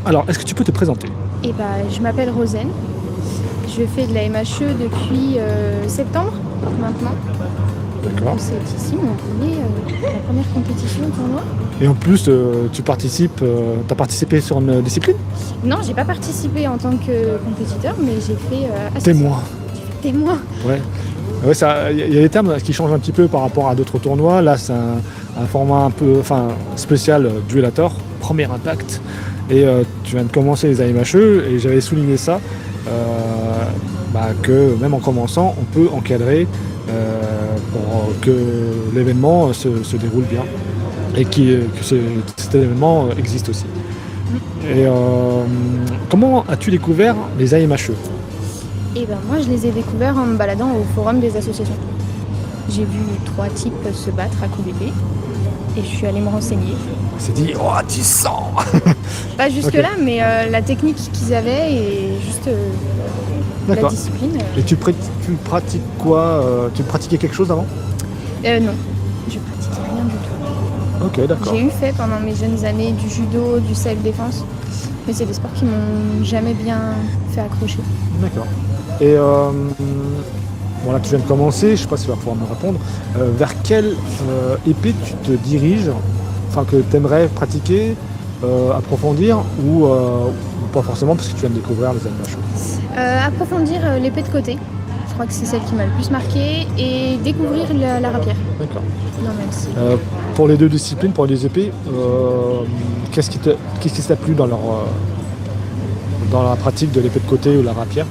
Alors, est-ce que tu peux te présenter? Et je m'appelle Rosane. Je fais de la MHE depuis septembre maintenant. D'accord. C'est ici Montpellier, la première compétition tournoi. Et en plus, tu participes, as participé sur une discipline? Non, j'ai pas participé en tant que compétiteur, mais j'ai fait Témoin. témoin. Ouais. Ouais, il y a des termes qui changent un petit peu par rapport à d'autres tournois. Là, c'est un format un peu spécial Duellator, premier impact. Et tu viens de commencer les AMHE et j'avais souligné ça, que même en commençant, on peut encadrer pour que l'événement se déroule bien et cet événement existe aussi. Et comment as-tu découvert les AMHE? Moi, je les ai découverts en me baladant au forum des associations. J'ai vu 3 types se battre à coups d'épée et je suis allée me renseigner. On s'est dit, oh, tu sens. Pas jusque-là, mais la technique qu'ils avaient et juste la D'accord. discipline. Et tu pratiques quoi Tu pratiquais quelque chose avant? Non, je pratiquais rien du tout. Ok, d'accord. J'ai fait pendant mes jeunes années du judo, du self-défense, mais c'est des sports qui m'ont jamais bien fait accrocher. D'accord. Et là, tu viens de commencer, je sais pas si tu vas pouvoir me répondre. Vers quelle épée tu te diriges, que tu aimerais pratiquer, approfondir ou pas forcément parce que tu viens de découvrir les AMHE? Approfondir l'épée de côté, je crois que c'est celle qui m'a le plus marqué, et découvrir la rapière. D'accord. Non, même si. Pour les deux disciplines, pour les épées, qu'est-ce qui t'a plu dans la pratique de l'épée de côté ou la rapière?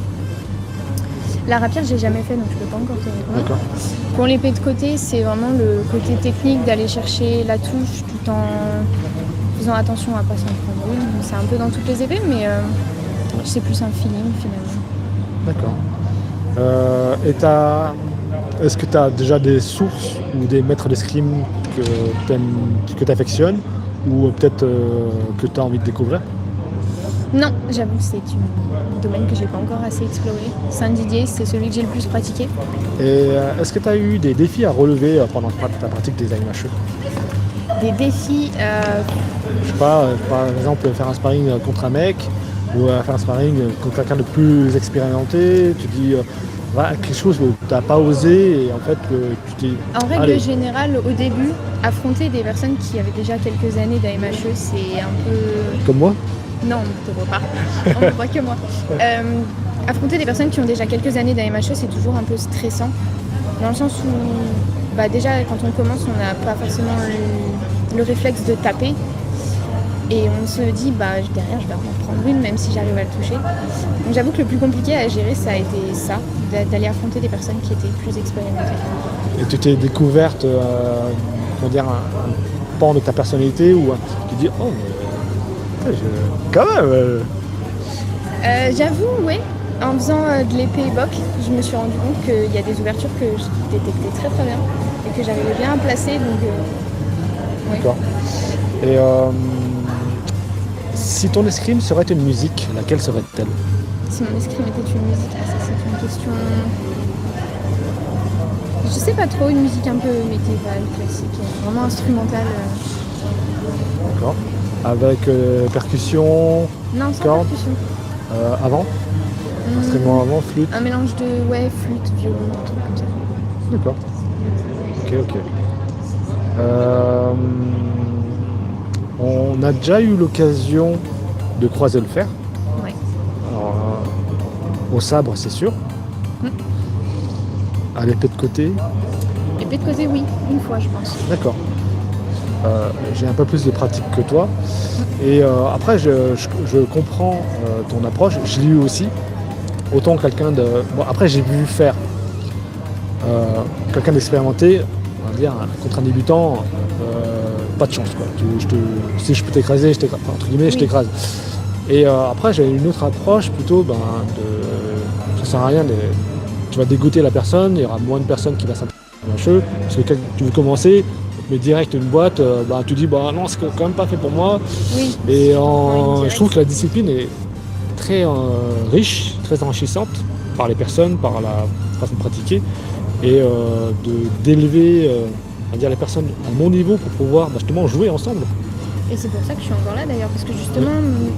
La rapière, j'ai jamais fait, donc je peux pas encore te répondre. D'accord. Pour l'épée de côté, c'est vraiment le côté technique d'aller chercher la touche tout en faisant attention à pas s'en prendre une. C'est un peu dans toutes les épées, mais c'est plus un feeling finalement. D'accord. Est-ce que tu as déjà des sources ou des maîtres d'escrime que tu affectionnes ou peut-être que tu as envie de découvrir? Non, j'avoue que c'est un domaine que j'ai pas encore assez exploré. Saint-Didier, c'est celui que j'ai le plus pratiqué. Et est-ce que tu as eu des défis à relever pendant ta pratique des AMHE? Des défis, Je sais pas, par exemple faire un sparring contre un mec ou faire un sparring contre quelqu'un de plus expérimenté, tu dis quelque chose que tu n'as pas osé et en fait tu dis... en règle allez. générale, au début, affronter des personnes qui avaient déjà quelques années d'AMHE, c'est un peu... Comme moi? Non, on ne te voit pas. On ne voit que moi. Affronter des personnes qui ont déjà quelques années d'AMHE, c'est toujours un peu stressant. Dans le sens où, déjà, quand on commence, on n'a pas forcément le réflexe de taper. Et on se dit, derrière, je vais en prendre une, même si j'arrive à le toucher. Donc j'avoue que le plus compliqué à gérer, ça a été ça, d'aller affronter des personnes qui étaient plus expérimentées. Et tu t'es découverte, un pan de ta personnalité où tu dis, oh, mais, quand même. J'avoue, oui. En faisant de l'épée boc, je me suis rendu compte qu'il y a des ouvertures que je détectais très très bien et que j'arrivais bien à placer. Donc, oui. D'accord. Et si ton escrime serait une musique, laquelle serait-elle? Si mon escrime était une musique, ça c'est une question... Je sais pas trop, une musique un peu médiévale, classique, vraiment instrumentale. D'accord. Avec percussion, Non, sans cordes, percussion. avant, instrument avant, flûte. Un mélange de flûte, violon, un truc comme ça. D'accord. Ok. On a déjà eu l'occasion de croiser le fer. Ouais. Alors, au sabre, c'est sûr. À l'épée de côté. L'épée de côté, oui, une fois, je pense. D'accord. J'ai un peu plus de pratique que toi. Et après, je comprends ton approche. Je l'ai eu aussi. Autant quelqu'un de... Bon, après, j'ai vu faire quelqu'un d'expérimenté, on va dire, contre un débutant, pas de chance, quoi. Si je peux t'écraser, entre guillemets, je t'écrase. Et après, j'ai une autre approche plutôt ça sert à rien, tu vas dégoûter la personne, il y aura moins de personnes qui va s'intéresser, parce que quand tu veux commencer, mais direct une boîte, tu dis non, c'est quand même pas fait pour moi. Oui. Et je trouve que la discipline est très riche, très enrichissante par les personnes, par la façon de pratiquer, et d'élever les personnes à mon niveau pour pouvoir justement jouer ensemble. Et c'est pour ça que je suis encore là d'ailleurs, parce que justement,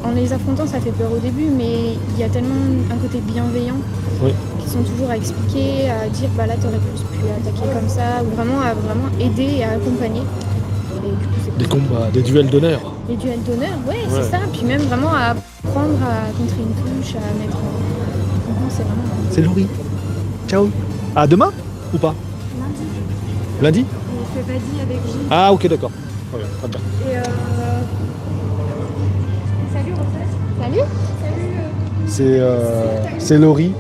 en les affrontant, ça fait peur au début, mais il y a tellement un côté bienveillant Oui. qui sont toujours à expliquer, à dire bah là t'aurais plus pu attaquer comme ça, ou vraiment à vraiment aider et à accompagner. Et du coup, c'est Des combats, des duels d'honneur. les duels d'honneur, ouais, c'est ça. Puis même vraiment à apprendre à contrer une touche, à mettre. Non, c'est vraiment. C'est Laurie. Ciao. À demain ou pas? Lundi. On fait Vadis avec Gilles. Ah ok, d'accord. Ouais, très bien. Et salut Rosette. Salut. C'est Laurie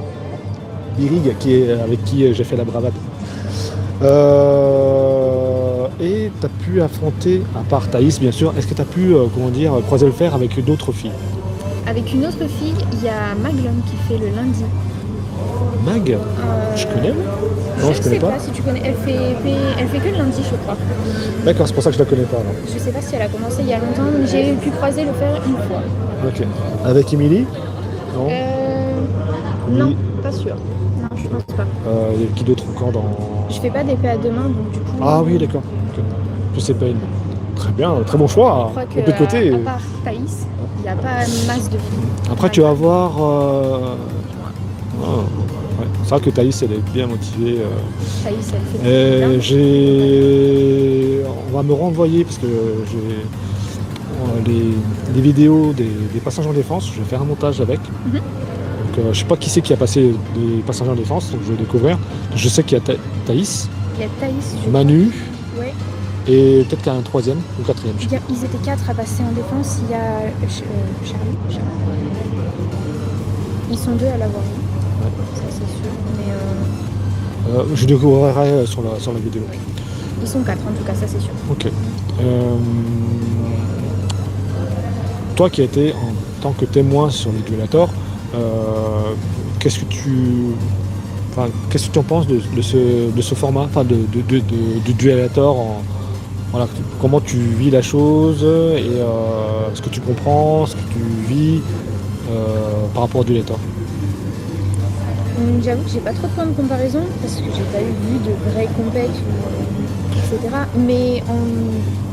Birig avec qui j'ai fait la bravade. Et tu as pu affronter, à part Thaïs bien sûr, est-ce que tu as pu croiser le fer avec d'autres filles? Avec une autre fille, il y a Maglum qui fait le lundi. Mag? Je connais? Non, je connais sais pas. Si tu connais. Elle fait que le lundi, je crois. D'accord, c'est pour ça que je la connais pas. Non. Je sais pas si elle a commencé il y a longtemps, mais j'ai pu croiser le fer une fois. Ok. Avec Émilie? Non. Non, pas sûr. Non, je pense pas. Il y a qui d'autre encore dans... Je fais pas d'épée à deux mains, donc du coup. Ah oui, d'accord. Ok. Je sais pas une. Très bien, très bon choix. Je crois On peut côté. à part Thaïs, il n'y a pas une masse de filles. Après, tu vas voir. Ouais. C'est vrai que Thaïs, elle est bien motivée. Thaïs, elle fait On va me renvoyer parce que j'ai les vidéos des passagers en défense. Je vais faire un montage avec. Donc, je sais pas qui c'est qui a passé des passagers en défense, donc je vais découvrir. Je sais qu'il y a Thaïs, il y a Thaïs, Manu, ouais. et peut-être qu'il y a un troisième ou quatrième. Ils étaient 4 à passer en défense. Il y a Charlie. Ils sont 2 à l'avoir eu. Ouais. Ça, c'est sûr. Mais Je découvrirai sur la vidéo. ils sont 4 en tout cas, ça c'est sûr. Ok. Toi qui as été en tant que témoin sur les duellators, qu'est-ce que tu en penses de ce format, du duellator voilà, comment tu vis la chose et ce que tu comprends, ce que tu vis par rapport au duellator? J'avoue que j'ai pas trop de points de comparaison parce que j'ai pas vu de vraies compètes, etc. Mais en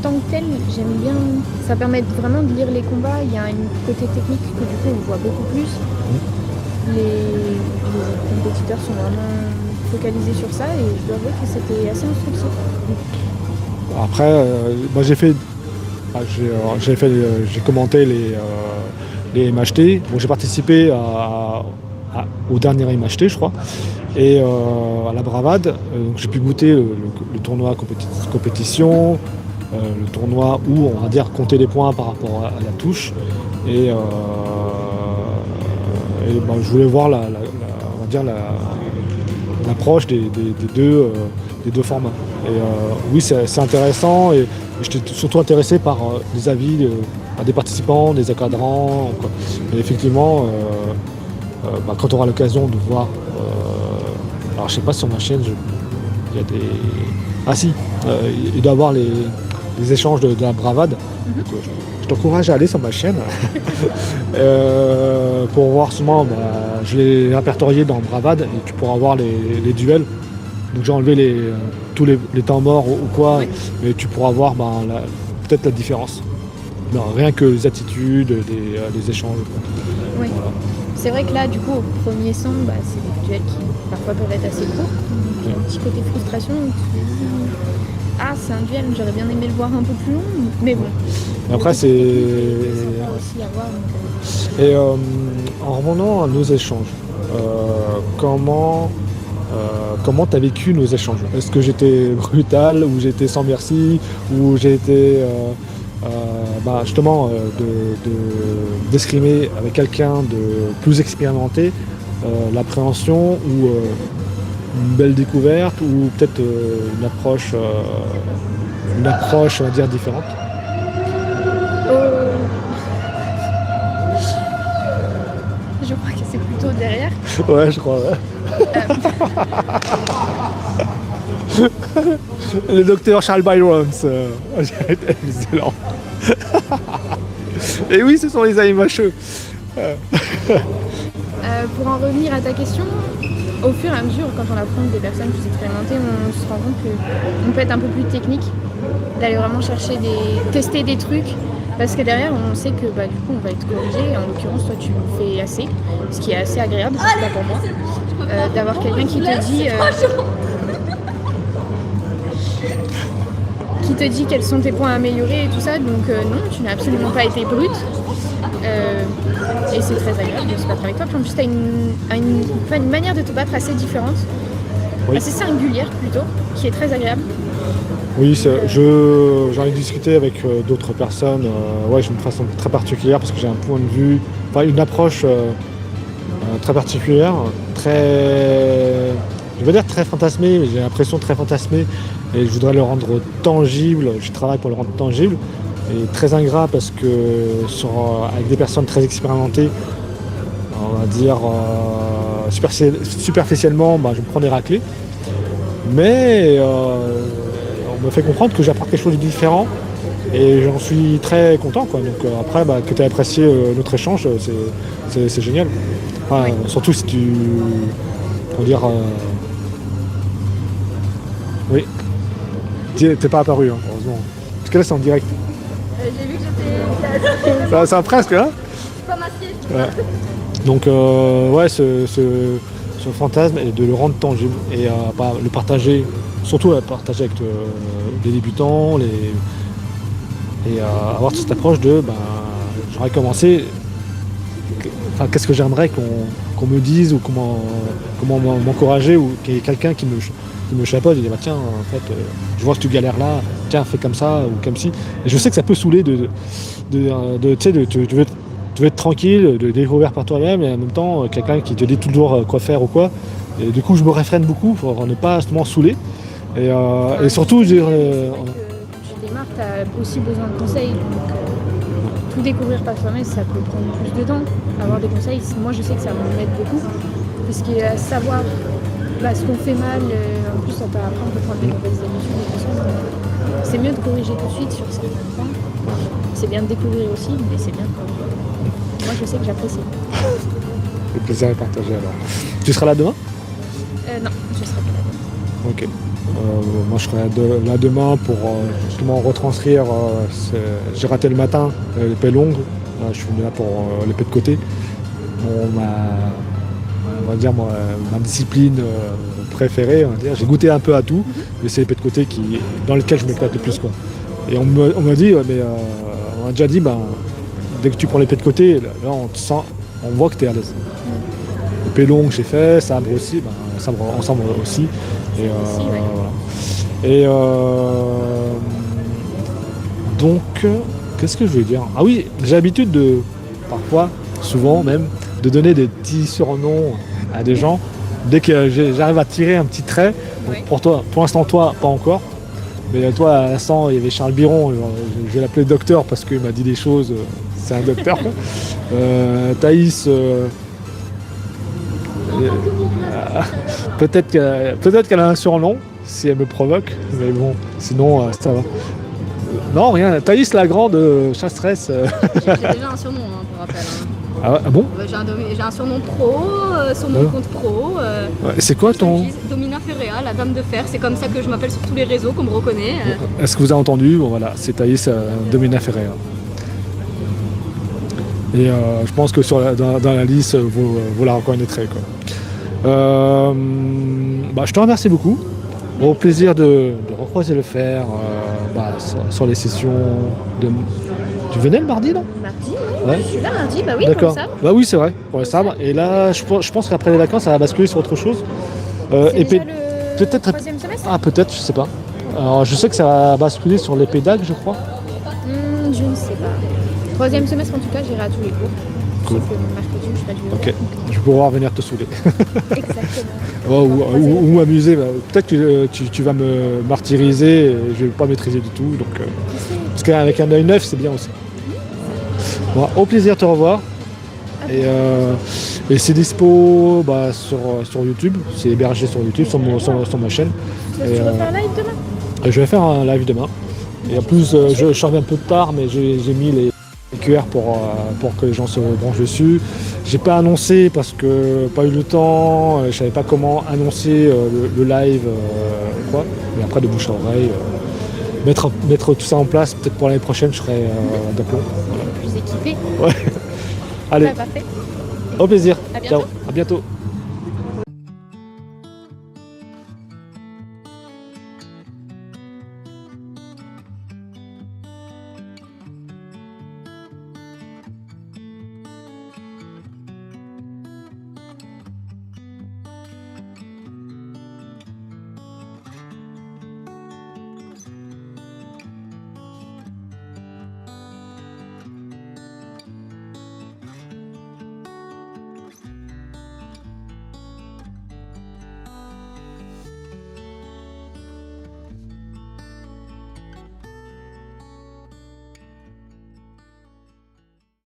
tant que tel, j'aime bien. Ça permet vraiment de lire les combats. Il y a un côté technique que du coup on voit beaucoup plus. Les compétiteurs sont vraiment focalisés sur ça et je dois avouer que c'était assez instructif. Après, moi j'ai commenté les MHT. Bon, j'ai participé au dernier MHT, je crois, et à la bravade. Donc j'ai pu goûter le tournoi compétition, le tournoi où on va dire compter les points par rapport à la touche. Et je voulais voir l'approche des deux formats. Et oui, c'est intéressant et j'étais surtout intéressé par les avis des participants, des encadrants. Et effectivement, quand on aura l'occasion de voir, alors je sais pas si sur ma chaîne, il y a des... Ah si, il doit y avoir les échanges de la bravade. Donc, je t'encourage à aller sur ma chaîne pour voir seulement, je l'ai répertorié dans Bravade et tu pourras voir les duels. Donc j'ai enlevé tous les temps morts ou quoi, mais tu pourras voir peut-être la différence. Non, rien que les attitudes, les échanges. Oui. Voilà. C'est vrai que là, du coup, au premier son, c'est des duels qui parfois peuvent être assez courts. Donc il y a un petit côté frustration où tu te dis c'est un duel, j'aurais bien aimé le voir un peu plus long, mais bon. Après, c'est aussi à voir. Et en revenant à nos échanges, comment tu as vécu nos échanges? Est-ce que j'étais brutal, ou j'étais sans merci, ou j'ai été justement d'escrimer avec quelqu'un de plus expérimenté l'appréhension, ou une belle découverte, ou peut-être une approche on va dire différente? Je crois que c'est plutôt derrière. Ouais, je crois, ouais. Le docteur Charles Byrons, excellent. Et oui, ce sont les AMHE. Pour en revenir à ta question, au fur et à mesure, quand on affronte des personnes plus expérimentées, on se rend compte qu'on peut être un peu plus technique, d'aller vraiment tester des trucs Parce que derrière, on sait que du coup, on va être corrigé. En l'occurrence, toi, tu fais assez, ce qui est assez agréable, en tout cas pour moi, d'avoir quelqu'un qui te dit quels sont tes points à améliorer et tout ça. Donc non, tu n'as absolument pas été brute. Et c'est très agréable de se battre avec toi. Puis en plus, tu as une manière de te battre assez différente, assez singulière plutôt, qui est très agréable. Oui, j'en ai discuté avec d'autres personnes. J'ai une façon très particulière parce que j'ai un point de vue, une approche très particulière, je vais dire très fantasmée, mais j'ai l'impression très fantasmée et je voudrais le rendre tangible. Je travaille pour le rendre tangible et très ingrat parce que avec des personnes très expérimentées, on va dire superficiellement, je me prends des raclées. Mais on me fait comprendre que j'apporte quelque chose de différent et j'en suis très content, quoi. Donc après que tu aies apprécié notre échange, c'est génial. Enfin, surtout si tu... Pour dire... Oui. T'es pas apparu, heureusement. Parce que là c'est en direct. J'ai vu que j'étais... Ça presque, hein. Pas masqué. Ouais. Donc ce fantasme et de le rendre tangible et le partager, surtout partager avec les débutants et avoir cette approche de j'aurais commencé, qu'est-ce que j'aimerais qu'on me dise ou comment m'encourager ou qu'il y ait quelqu'un qui me chapeaute et dit tiens en fait je vois que tu galères là, tiens fais comme ça ou comme ci. Et je sais que ça peut saouler tu veux être tranquille, de découvrir par toi-même et en même temps quelqu'un qui te dit toujours quoi faire ou quoi. Et du coup je me réfrène beaucoup pour ne pas justement saouler. Et surtout je dirais... Tu démarres, tu as aussi besoin de conseils. Donc, tout découvrir par soi-même, ça peut prendre plus de temps. Avoir des conseils, moi je sais que ça m'aide beaucoup. Parce que savoir ce qu'on fait mal, en plus après on peut prendre des mauvaises habitudes et tout ça. C'est mieux de corriger tout de suite sur certains points. C'est bien de découvrir aussi, mais c'est bien de corriger. Moi je sais que j'apprécie. Le plaisir est partagé alors. Tu seras là demain ? Non, je serai pas là demain. Ok. Moi je serai là demain pour justement retranscrire. J'ai raté le matin l'épée longue. Là, je suis venu là pour l'épée de côté. On va dire ma discipline préférée. On va dire. J'ai goûté un peu à tout, mais c'est l'épée de côté dans lequel je m'éclate le plus, quoi. Et on m'a dit, mais on m'a déjà dit, dès que tu prends l'épée de côté, là on voit que tu es à l'aise. Épée longue j'ai fait, sabre aussi, sabre aussi. Et voilà. Et donc, qu'est-ce que je veux dire ? Ah oui, j'ai l'habitude parfois, souvent même, de donner des petits surnoms à des gens. Dès que j'arrive à tirer un petit trait, pour toi, pour l'instant toi, pas encore. Mais toi, à l'instant, il y avait Charles Biron, je vais l'appeler docteur parce qu'il m'a dit des choses, c'est un docteur. Thaïs, peut-être qu'elle a un surnom, si elle me provoque, mais bon, sinon, ça va. Non, rien, Thaïs la grande, chasseresse. J'ai déjà un surnom, pour rappel. Ah bon ? J'ai un surnom pro, sur mon compte pro. C'est quoi ton... Domina Ferrea, la dame de fer, c'est comme ça que je m'appelle sur tous les réseaux, qu'on me reconnaît. Est-ce que vous avez entendu ? Bon voilà, c'est Thaïs Domina Ferrea. Et je pense que dans la liste, vous la reconnaîtrez, quoi. Je te remercie beaucoup. Au plaisir de recroiser le fer sur les sessions de... Tu venais le mardi, non ? Mardi, ouais. Je suis là mardi, oui, d'accord. pour le sabre. Oui, c'est vrai, pour le sabre. Et là, je pense qu'après les vacances, ça va basculer sur autre chose. C'est déjà le peut-être... troisième semestre ? Ah, peut-être, je sais pas. Alors, je sais que ça va basculer sur les pédales, je crois. Je ne sais pas. Troisième semestre, en tout cas, j'irai à tous les cours. Cool. Sauf le mercredi, je suis pas du Ok, je vais pouvoir venir te saouler. Exactement. ou m'amuser. Peut-être que tu vas me martyriser et je vais pas maîtriser du tout. Donc, parce qu'avec un œil neuf, c'est bien aussi. Bon, au plaisir de te revoir. Et c'est dispo sur YouTube. C'est hébergé sur YouTube, sur ma chaîne. Tu veux faire un live demain ? Je vais faire un live demain. Et en plus, je suis arrivé un peu tard, mais j'ai mis les QR pour que les gens se branchent dessus. J'ai pas annoncé parce que pas eu le temps, je savais pas comment annoncer le live, mais après de bouche à oreille. mettre tout ça en place. Peut-être pour l'année prochaine, je serai d'aplomb. Plus équipé. Ouais. Allez, Parfait. au plaisir. À bientôt. Ciao, à bientôt.